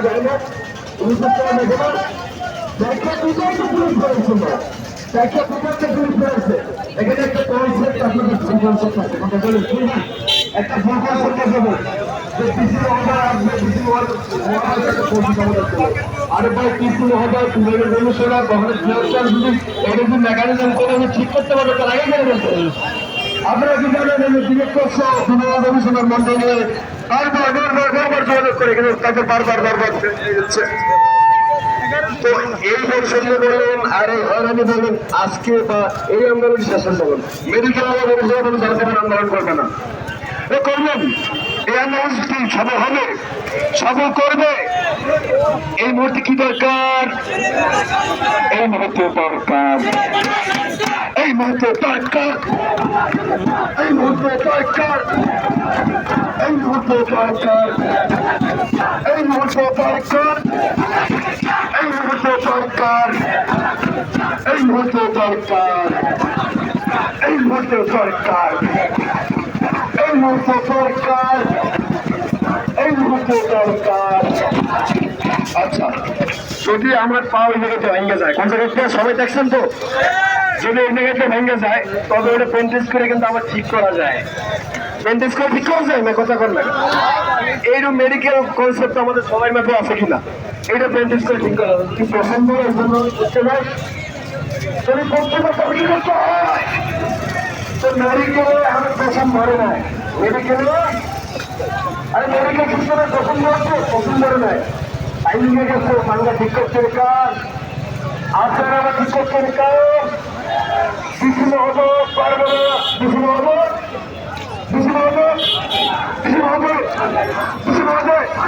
যায় না ব্যাখ্যা দুটাই তো পুলিশ করেছিল ব্যাখ্যা দুটাকে পুলিশ করেছে এখানে একটা কনসেপ্ট আপনাদের কনসেপ্ট আছে কথা বলেন একটা ভুল কনসেপ্ট হবে যে পিসি মহোদয় আসবে পিসি আরে ভাই পিসি মহোদয় রেভলিউশন কখনো ফিনান্সিয়াল যদি এরকম মেকানিজম করে আমি ঠিক করতে পারবো তার আগে করে বলতে আপনারা কি জানেন ডিরেক্টর সহ রেভলিউশনের মন্ডলী বারবার যোগাযোগ করে কিন্তু তাকে বারবার যাচ্ছে তো এই বৈষম্য বলুন আর এই হয়রানি বলুন আজকে বা এই আন্দোলন শেষে বলুন মেডিকেল সরকারের আন্দোলন করবে না করবেন এই আন্দোলন কি সফল হবে সফল করবে এই মুহূর্তে কি দরকার এই মুহূর্তে দরকার এই মুহূর্তে দরকার এই মুহূর্তে দরকার এই মুহূর্তে দরকার এই মুহূর্তে দরকার এই মুহূর্তে দরকার এই মুহূর্তে দরকার এই মুহূর্তে দরকার এই মুহূর্তে দরকার এই মুহূর্তে দরকার আচ্ছা যদি আমার পা ওই জায়গাতে ভেঙে যায় কোন জায়গাতে সবাই দেখছেন তো যদি ওই জায়গাতে ভেঙে যায় তবে ওটা পেন্টেজ করে কিন্তু আবার ঠিক করা যায় পেন্টেজ করে ঠিক করা যায় না কথা কর না এইরকম মেডিকেল কনসেপ্ট আমাদের সবাই মধ্যে আছে কিনা এটা পেন্টেজ করে ঠিক করা কি পছন্দ এর জন্য করতে হয় যদি করতে কি করতে হয় তো মেডিকেলে আমার পছন্দ ধরে নাই মেডিকেলে আরে মেডিকেল সিস্টেমে পছন্দ হচ্ছে পছন্দ ধরে নাই আইনকে গেছে বাংলা ঠিক করতে কাজ আপনারা আবার ঠিক করতে কাজ বিভিন্ন হবো পারবো না বিভিন্ন হবো